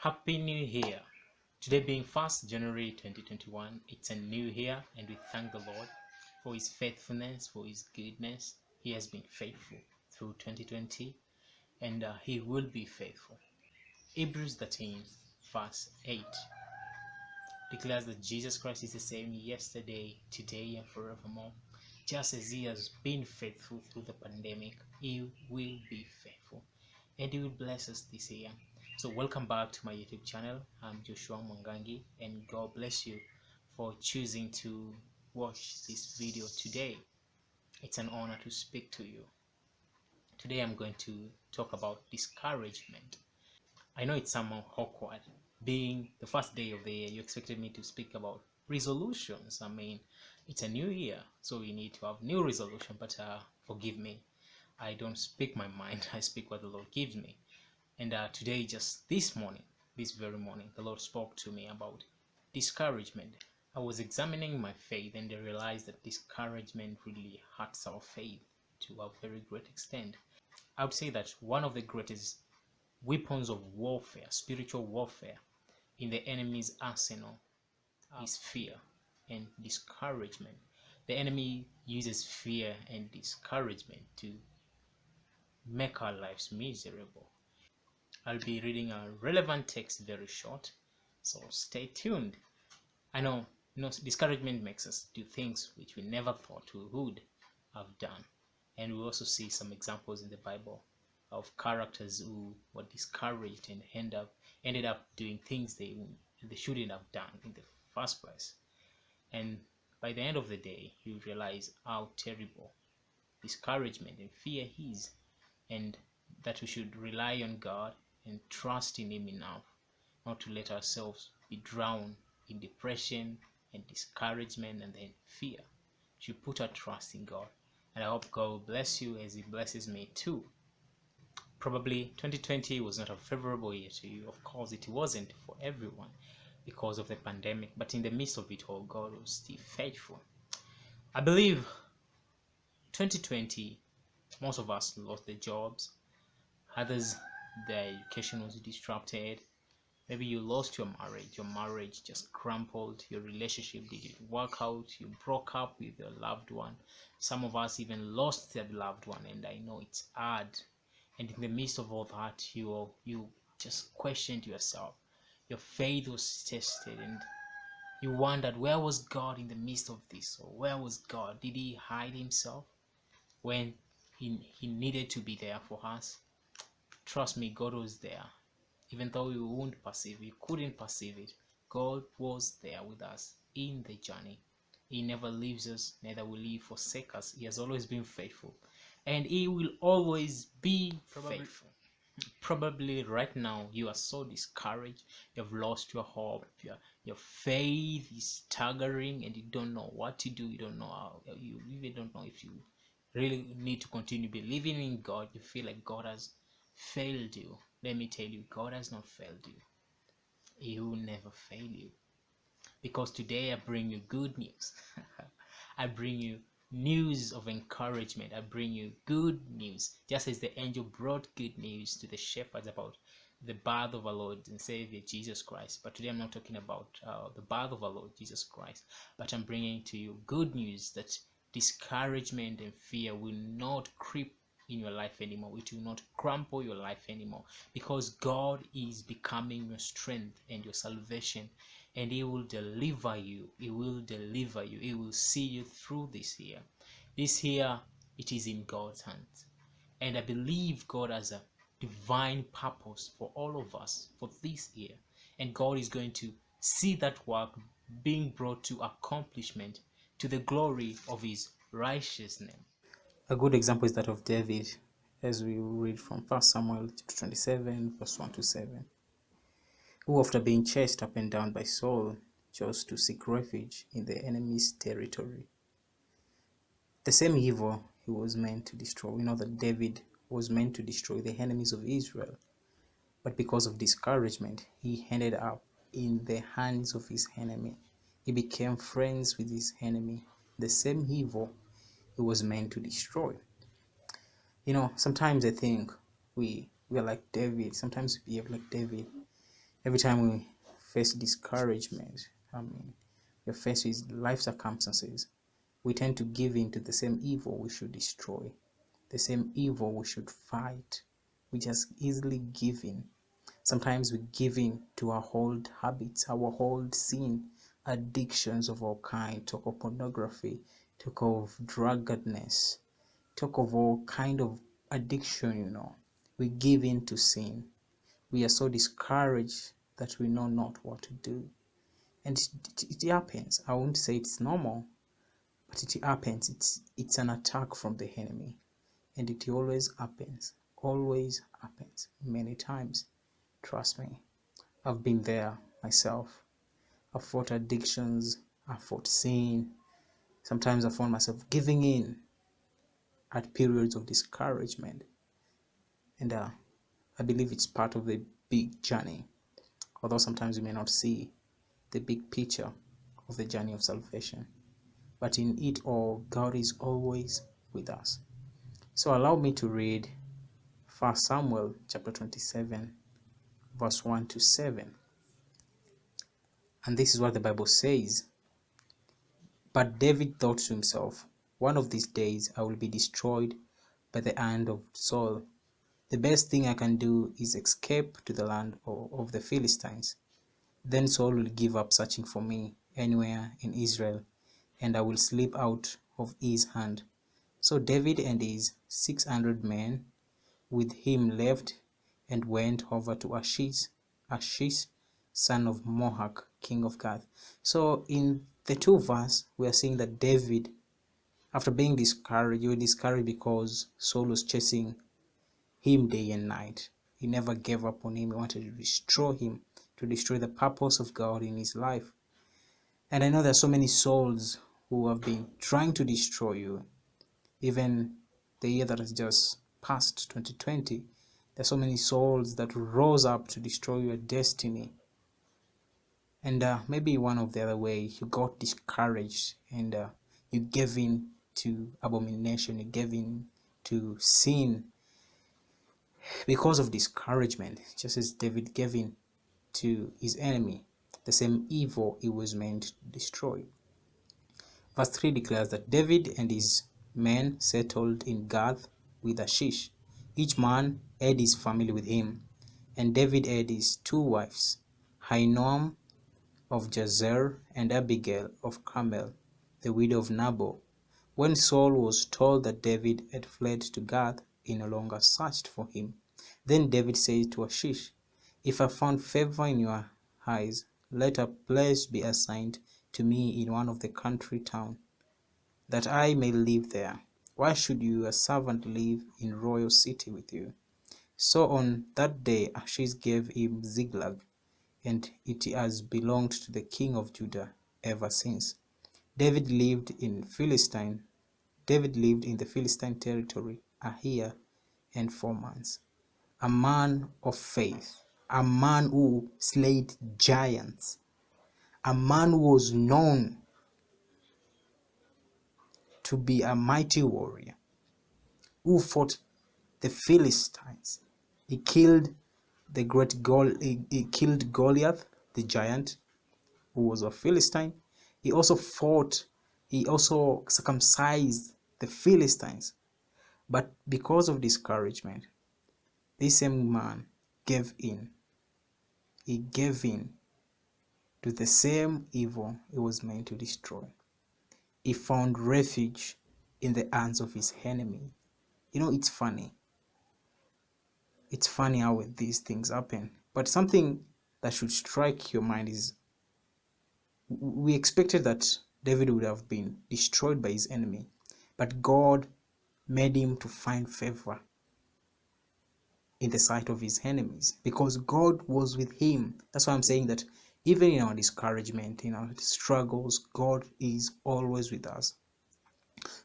Happy New Year! Today being 1st January 2021, it's a new year and we thank the Lord for His faithfulness, for His goodness. He has been faithful through 2020 and He will be faithful. Hebrews 13 verse 8 declares that Jesus Christ is the same yesterday, today and forevermore. Just as He has been faithful through the pandemic, He will be faithful and He will bless us this year. So welcome back to my YouTube channel. I'm Joshua Mwangangi and God bless you for choosing to watch this video today. It's an honor to speak to you. Today I'm going to talk about discouragement. I know it's somewhat awkward. Being the first day of the year, you expected me to speak about resolutions. I mean, it's a new year, so we need to have new resolution, but forgive me. I don't speak my mind. I speak what the Lord gives me. And today, just this very morning, the Lord spoke to me about discouragement. I was examining my faith and I realized that discouragement really hurts our faith to a very great extent. I would say that one of the greatest weapons of warfare, spiritual warfare, in the enemy's arsenal is fear and discouragement. The enemy uses fear and discouragement to make our lives miserable. I'll be reading a relevant text very short, so stay tuned. I know, discouragement makes us do things which we never thought we would have done. And we also see some examples in the Bible of characters who were discouraged and ended up doing things they shouldn't have done in the first place. And by the end of the day, you realize how terrible discouragement and fear is, and that we should rely on God and trust in Him enough not to let ourselves be drowned in depression and discouragement and then fear. We should put our trust in God, and I hope God will bless you as He blesses me too. Probably 2020 was not a favorable year to you. Of course, it wasn't for everyone because of the pandemic, but in the midst of it all, God was still faithful. I believe 2020, most of us lost their jobs. Others, their education was disrupted. Maybe you lost your marriage just crumpled, your relationship didn't work out, you broke up with your loved one. Some of us even lost their loved one, and I know it's hard. And in the midst of all that, you just questioned yourself. Your faith was tested, and you wondered, where was God in the midst of this? Or where was God? Did He hide Himself when he needed to be there for us? Trust me, God was there. Even though you wouldn't perceive it, you couldn't perceive it, God was there with us in the journey. He never leaves us, neither will He forsake us. He has always been faithful, and He will always be faithful. Probably right now you are so discouraged, you've lost your hope, your faith is staggering, and you don't know what to do. You don't know how, you even don't know if you really need to continue believing in God. You feel like God has failed you. Let me tell you, God has not failed you. He will never fail you. Because today I bring you good news. I bring you news of encouragement. I bring you good news. Just as the angel brought good news to the shepherds about the birth of our Lord and Savior Jesus Christ. But today I'm not talking about the birth of our Lord Jesus Christ, but I'm bringing to you good news that discouragement and fear will not creep in your life anymore. It will not crumple your life anymore, because God is becoming your strength and your salvation, and He will deliver you. He will deliver you. He will see you through this year. This year, it is in God's hands, and I believe God has a divine purpose for all of us for this year, and God is going to see that work being brought to accomplishment to the glory of His righteous name. A good example is that of David, as we read from 1 Samuel 27, verse 1 to 7, who after being chased up and down by Saul, chose to seek refuge in the enemy's territory. The same evil he was meant to destroy. We know that David was meant to destroy the enemies of Israel, but because of discouragement, he ended up in the hands of his enemy. He became friends with his enemy, the same evil he was meant to destroy. Sometimes I think we are like David. Sometimes we behave like David. Every time we face discouragement, I mean, we're faced with life circumstances, we tend to give in to the same evil we should destroy, the same evil we should fight. We just easily give in. Sometimes we give in to our old habits, our old sin, addictions of all kind. Talk of pornography, talk of drunkenness, talk of all kind of addiction. We give in to sin. We are so discouraged that we know not what to do. And it happens. I won't say it's normal, but it happens. It's an attack from the enemy. And it always happens. Always happens. Many times. Trust me. I've been there myself. I've fought addictions. I've fought sin. Sometimes I found myself giving in at periods of discouragement. And I believe it's part of the big journey. Although sometimes we may not see the big picture of the journey of salvation. But in it all, God is always with us. So allow me to read 1 Samuel chapter 27, verse 1 to 7. And this is what the Bible says. But David thought to himself, one of these days I will be destroyed by the hand of Saul. The best thing I can do is escape to the land of the Philistines. Then Saul will give up searching for me anywhere in Israel, and I will slip out of his hand. So David and his 600 men with him left and went over to Achish, son of Mohak, king of Gath. So in the two verses, we are seeing that David, after being discouraged, he was discouraged because Saul was chasing him day and night. He never gave up on him. He wanted to destroy him, to destroy the purpose of God in his life. And I know there are so many souls who have been trying to destroy you. Even the year that has just passed, 2020, there are so many souls that rose up to destroy your destiny. And maybe one of the other way, you got discouraged and you gave in to abomination, you gave in to sin because of discouragement, just as David gave in to his enemy, the same evil he was meant to destroy. Verse 3 declares that David and his men settled in Gath with Achish. Each man had his family with him, and David had his two wives, Ahinoam of Jazer and Abigail of Carmel, the widow of Nabal. When Saul was told that David had fled to Gath, he no longer searched for him. Then David said to Achish, if I found favor in your eyes, let a place be assigned to me in one of the country towns, that I may live there. Why should your servant live in royal city with you? So on that day Achish gave him Ziklag, and it has belonged to the king of Judah ever since. David lived in the Philistine territory a year and 4 months. A man of faith, a man who slayed giants, a man who was known to be a mighty warrior, who fought the Philistines. He killed he killed Goliath, the giant, who was a Philistine. He also circumcised the Philistines. But because of discouragement, this same man gave in. He gave in to the same evil he was meant to destroy. He found refuge in the hands of his enemy. It's funny. It's funny how these things happen. But something that should strike your mind is, we expected that David would have been destroyed by his enemy, but God made him to find favor in the sight of his enemies because God was with him. That's why I'm saying that even in our discouragement, in our struggles, God is always with us.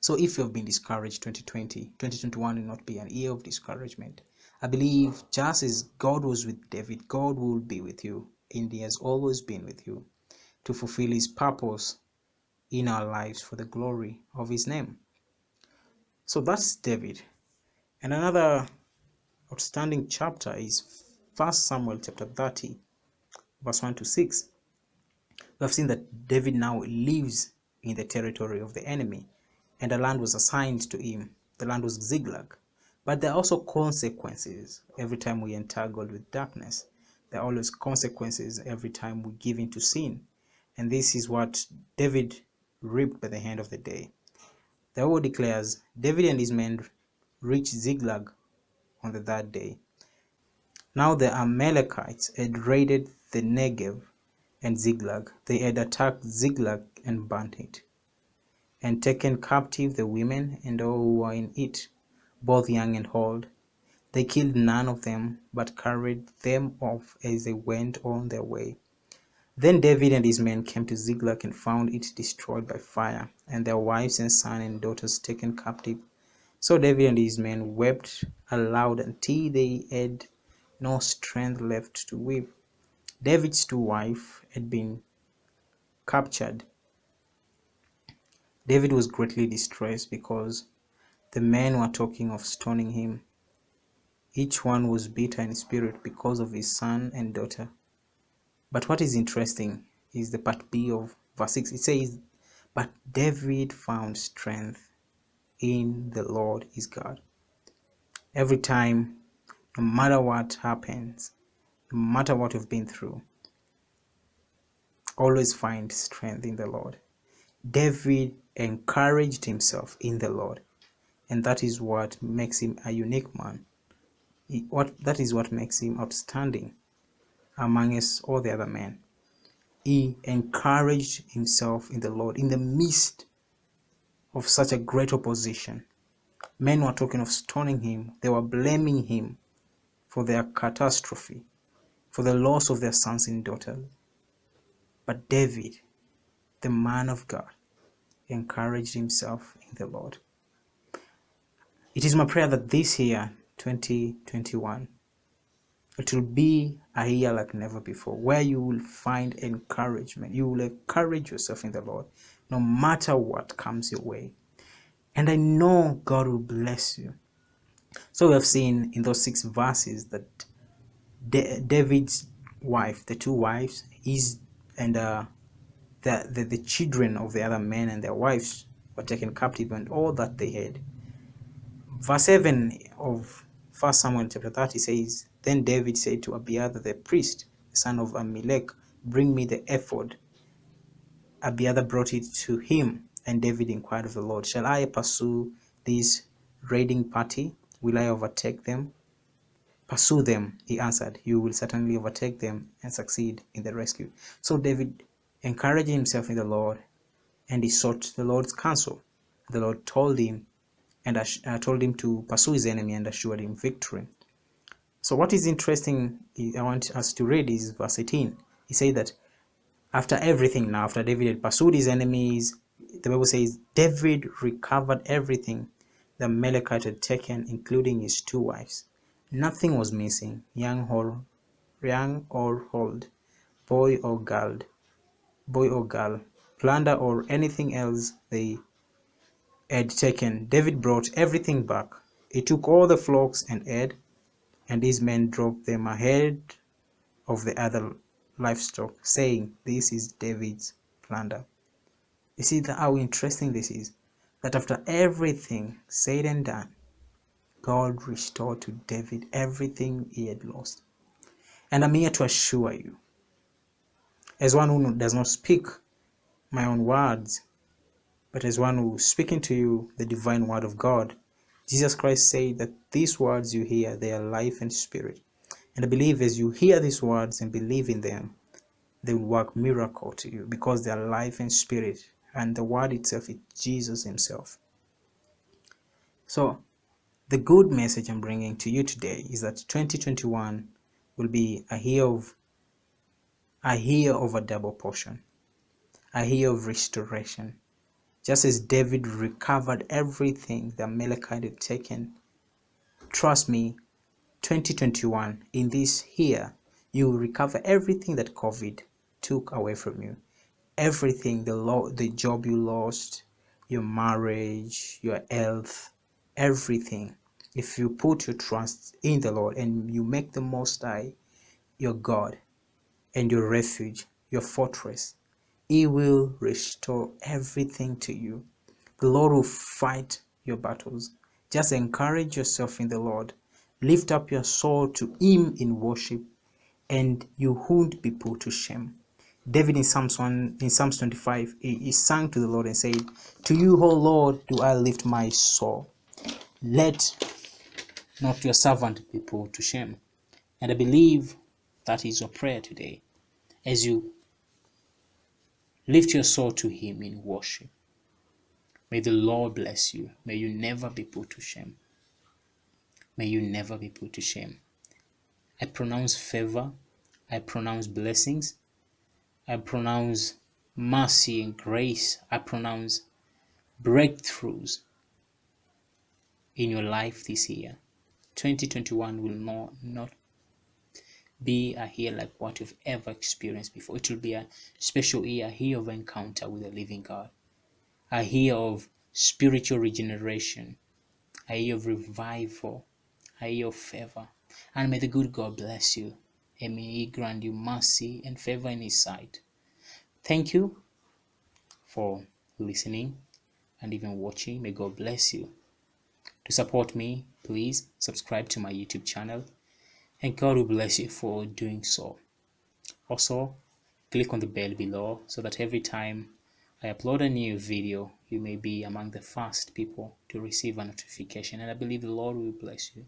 So if you have been discouraged, 2021 will not be an year of discouragement. I believe just as God was with David, God will be with you, and he has always been with you to fulfill his purpose in our lives for the glory of his name. So that's David. And another outstanding chapter is 1 Samuel chapter 30. verse 1 to 6, we have seen that David now lives in the territory of the enemy, and a land was assigned to him. The land was Ziklag. But there are also consequences every time we entangled with darkness. There are always consequences every time we give in to sin. And this is what David reaped by the hand of the day. The Bible declares, David and his men reached Ziklag on the third day. Now the Amalekites had raided the Negev and Ziklag. They had attacked Ziklag and burnt it, and taken captive the women and all who were in it, both young and old. They killed none of them, but carried them off as they went on their way. Then David and his men came to Ziklag and found it destroyed by fire, and their wives and sons and daughters taken captive. So David and his men wept aloud until they had no strength left to weep. David's two wives had been captured. David was greatly distressed because the men were talking of stoning him. Each one was bitter in spirit because of his son and daughter. But what is interesting is the part B of verse 6. It says, "But David found strength in the Lord his God." Every time, no matter what happens, no matter what you've been through, always find strength in the Lord. David encouraged himself in the Lord, and that is what makes him a unique man. That is what makes him outstanding amongst all the other men. He encouraged himself in the Lord in the midst of such a great opposition. Men were talking of stoning him. They were blaming him for their catastrophe, for the loss of their sons and daughters. But David, the man of God, encouraged himself in the Lord. It is my prayer that this year, 2021, it will be a year like never before, where you will find encouragement. You will encourage yourself in the Lord, no matter what comes your way. And I know God will bless you. So we have seen in those 6 verses that David's wife, the 2 wives, and the children of the other men and their wives were taken captive, and all that they had. Verse 7 of 1 Samuel chapter 30 says, "Then David said to Abiathar the priest, the son of Ahimelech, bring me the ephod." Abiathar brought it to him, and David inquired of the Lord, "Shall I pursue this raiding party? Will I overtake them?" "Pursue them," he answered. "You will certainly overtake them and succeed in the rescue." So David encouraged himself in the Lord, and he sought the Lord's counsel. The Lord told him told him to pursue his enemy and assured him victory. So what is interesting, I want us to read, is verse 18. He said that after everything, now after David had pursued his enemies, the Bible says David recovered everything the Amalekite had taken, including his 2 wives. Nothing was missing, young or old, boy or girl, plunder or anything else they had taken. David brought everything back. He took all the flocks and head, and his men drove them ahead of the other livestock, saying, "This is David's plunder." You see how interesting this is? That after everything said and done, God restored to David everything he had lost. And I'm here to assure you, as one who does not speak my own words, but as one who is speaking to you the divine word of God, Jesus Christ said that these words you hear, they are life and spirit. And I believe as you hear these words and believe in them, they will work miracle to you, because they are life and spirit, and the word itself is Jesus himself. So the good message I'm bringing to you today is that 2021 will be a year of a double portion, a year of restoration. Just as David recovered everything the Amalekite had taken, trust me, 2021, in this year, you will recover everything that COVID took away from you. Everything, the job you lost, your marriage, your health, everything. If you put your trust in the Lord and you make the Most High your God, and your refuge, your fortress. He will restore everything to you. The Lord will fight your battles. Just encourage yourself in the Lord. Lift up your soul to Him in worship, and you won't be put to shame. David in Psalms 25, he sang to the Lord and said, "To you, O Lord, do I lift my soul. Let not your servant be put to shame." And I believe that is your prayer today. As you lift your soul to Him in worship, may the Lord bless you. May you never be put to shame. May you never be put to shame. I pronounce favor. I pronounce blessings. I pronounce mercy and grace. I pronounce breakthroughs in your life this year. 2021 will not be a year like what you've ever experienced before. It will be a special year, a year of encounter with the living God, a year of spiritual regeneration, a year of revival, a year of favor. And may the good God bless you, and may He grant you mercy and favor in His sight. Thank you for listening and even watching. May God bless you. To support me, please subscribe to my YouTube channel, and God will bless you for doing so. Also, click on the bell below so that every time I upload a new video, you may be among the first people to receive a notification, and I believe the Lord will bless you.